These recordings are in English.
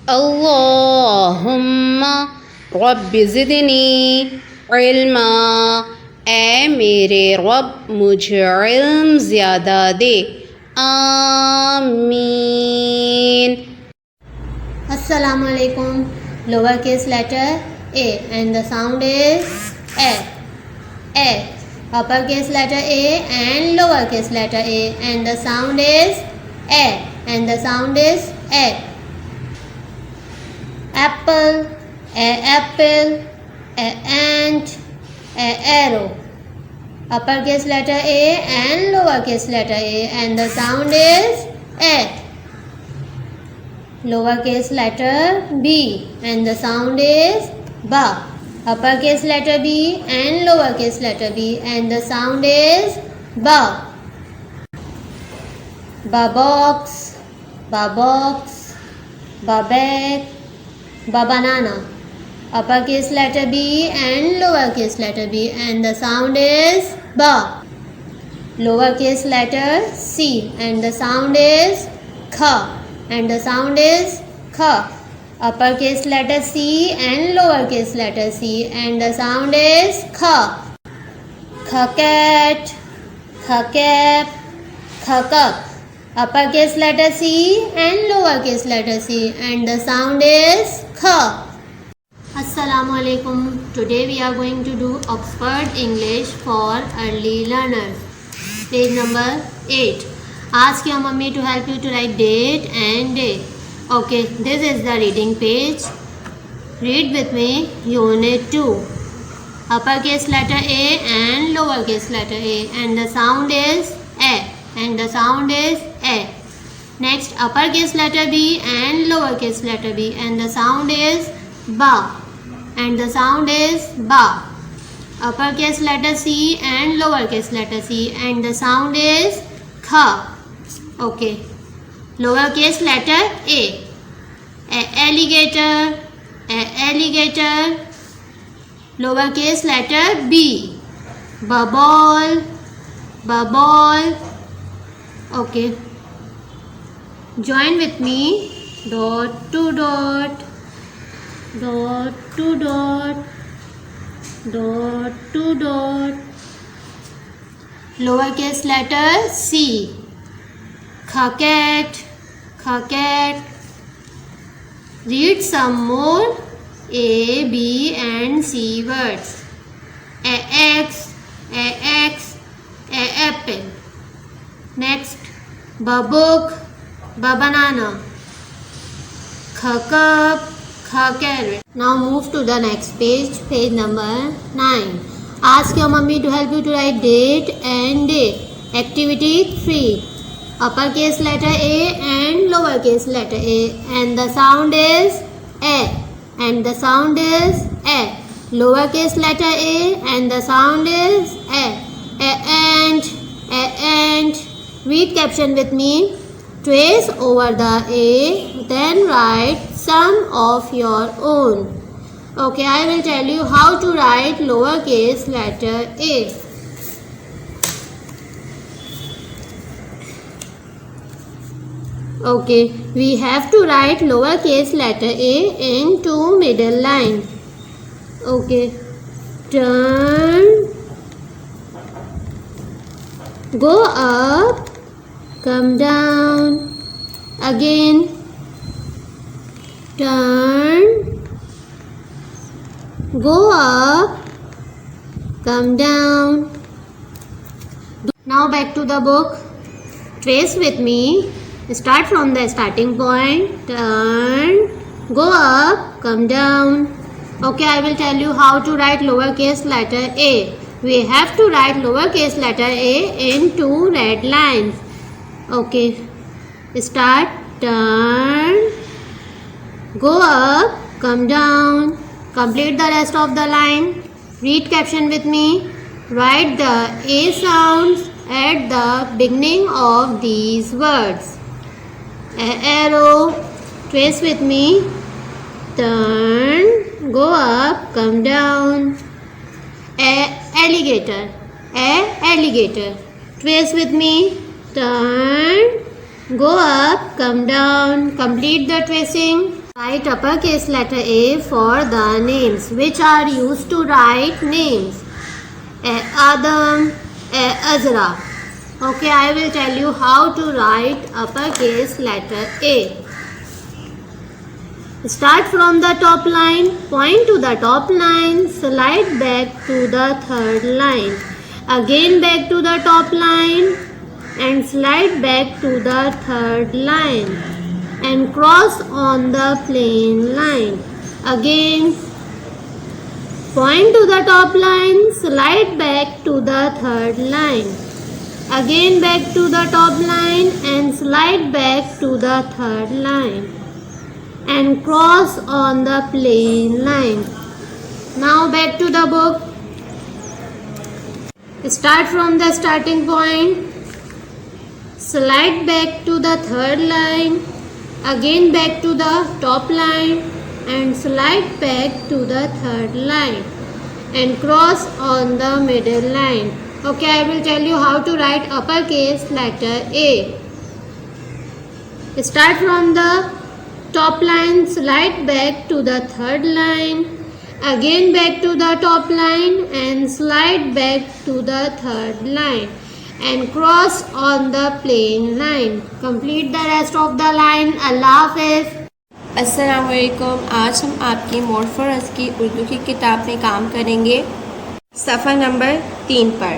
अल्लाहुम्मा रब्बि ज़िदनी इल्मा। ए मेरे रब मुझे इल्म ज़्यादा दे। आमीन। Assalamu alaikum. Lower case letter A and the sound is A. A. Upper case letter A and lower case letter A and the sound is A and the sound is A. Apple, apple, ant, arrow. Upper case letter A and lower case letter A and the sound is A. Lowercase letter B and the sound is ba. Uppercase letter B and lowercase letter B and the sound is ba. Ba-box, ba-box, ba-bag, ba-banana. Uppercase letter B and lowercase letter B and the sound is ba. Lowercase letter C and the sound is kha. And the sound is kha. Uppercase letter C and lowercase letter C and the sound is kha. Khakat, khakap, khakak. Uppercase letter C and lowercase letter C and the sound is kha. Assalamu alaikum. Today we are going to do Oxford English for early learners. Page number 8. Ask your mummy to help you to write date and day. Okay, this is the reading page. Read with me Unit 2. Uppercase letter A and lowercase letter A and the sound is A and the sound is A. Next uppercase letter B and lowercase letter B and the sound is ba and the sound is ba. Uppercase letter C and lowercase letter C and the sound is kha. Okay. Lowercase letter A. Alligator, alligator. Lowercase letter B. Bubble, bubble. Okay. Join with me. Dot to dot, dot to dot, dot to dot. Lowercase letter C. Khakat, khakat. Read some more A, B and C words. Ax, apple. Next, babuk, banana. Khakap, carrot. Now move to the next page, page number 9. Ask your mummy to help you to write date and day. Activity 3. Uppercase letter A and lowercase letter A and the sound is A and the sound is A. Lowercase letter A and the sound is A. Ant. Read caption with me. Trace over the A, then write some of your own. Okay, I will tell you how to write lowercase letter A. Okay, we have to write lowercase letter A in two middle lines. Okay, turn, go up, come down, again, turn, go up, come down. Now back to the book. Trace with me. Start from the starting point. Turn, go up, come down. Okay, I will tell you how to write lowercase letter A. We have to write lowercase letter A in two red lines. Okay, start. Turn, go up, come down. Complete the rest of the line. Read caption with me. Write the A sounds at the beginning of these words. Arrow. Trace with me. Turn, go up, come down. Alligator. Alligator. Trace with me. Turn, go up, come down. Complete the tracing. Write uppercase letter A for the names which are used to write names. A Adam, A Azra. Okay, I will tell you how to write uppercase letter A. Start from the top line, point to the top line, slide back to the third line. Again back to the top line and slide back to the third line and cross on the plain line. Again point to the top line, slide back to the third line. Again back to the top line and slide back to the third line and cross on the plain line. Now back to the book. Start from the starting point. Slide back to the third line. Again back to the top line and slide back to the third line and cross on the middle line. Okay, I will tell you how to write uppercase letter A. Start from the top line, slide back to the third line, again back to the top line and slide back to the third line and cross on the plain line. Complete the rest of the line. Allah Hafiz. अस्सलाम वालेकुम। आज हम आपकी more for us की उर्दू की किताब में काम करेंगे सफ़ा नंबर 3 पर।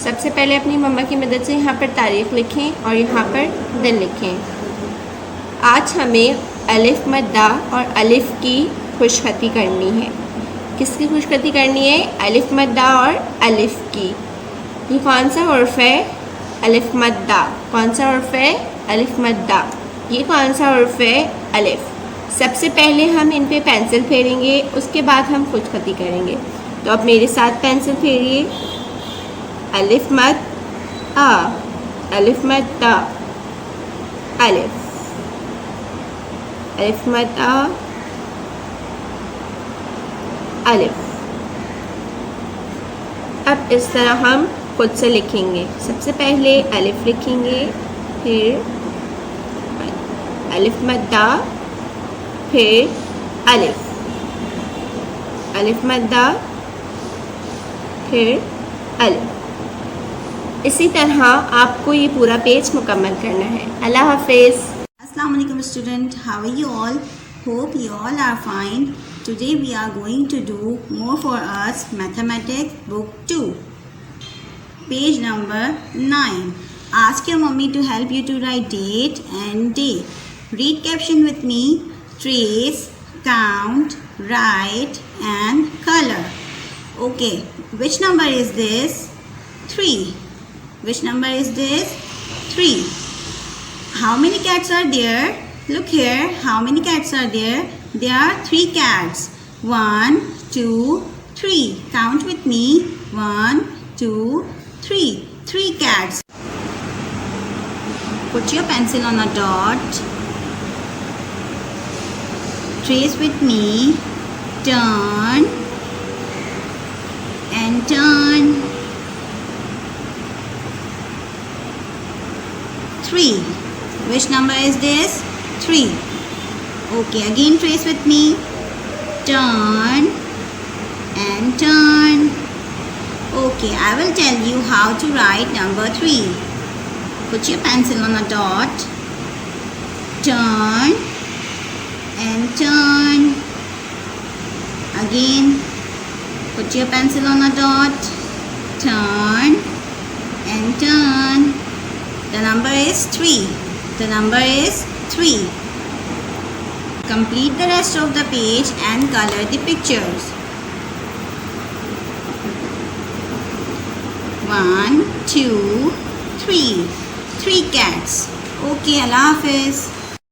सबसे पहले अपनी मम्मा की मदद से यहाँ पर तारीख़ लिखें और यहाँ पर दिन लिखें। आज हमें अलिफ मद्दा और अलिफ की खुशखती करनी है। किसकी खुशखती करनी है? अलिफ मद्दा और अलिफ की। ये कौन सा हर्फ है? अलिफ मद्दा। कौन सा हर्फ है? अलिफ मद्दा। ये कौन सा हर्फ है? अलिफ। सबसे पहले हम इन पे पेंसिल फेरेंगे, उसके बाद हम खुशखती करेंगे। तो अब मेरे साथ पेंसिल फेरिए। अलिफ मद आ, अलिफ मद्दा, अलिफ, अलिफ मद आ, अलिफ। अब इस तरह हम खुद से लिखेंगे। सबसे पहले अलिफ लिखेंगे, फिर अलिफ मद्दा, फिर अलिफ, अलिफ मद्दा, फिर अलिफ। इसी तरह आपको ये पूरा पेज मुकम्मल करना है। अल्लाह हाफिज़। Assalamu alaikum student, how are you all? Hope you all are fine. Today we are going to do more for us mathematics book 2 page number 9. Ask your mommy to help you to write date and day. Read caption with me. Trace, count, write and color. Okay, which number is this? 3. Which number is this? 3. How many cats are there? Look here. How many cats are there? There are 3 cats. 1, 2, 3. Count with me. 1, 2, 3. 3 cats. Put your pencil on a dot. Trace with me. Turn and turn. 3. Which number is this? 3. Okay, again trace with me. Turn and turn. Okay, I will tell you how to write number 3. Put your pencil on a dot. Turn and turn. Again, put your pencil on a dot. Turn and turn. The number is 3. The number is 3. Complete the rest of the page and color the pictures. 1, 2, 3. 3 cats. Okay, Allah Hafiz.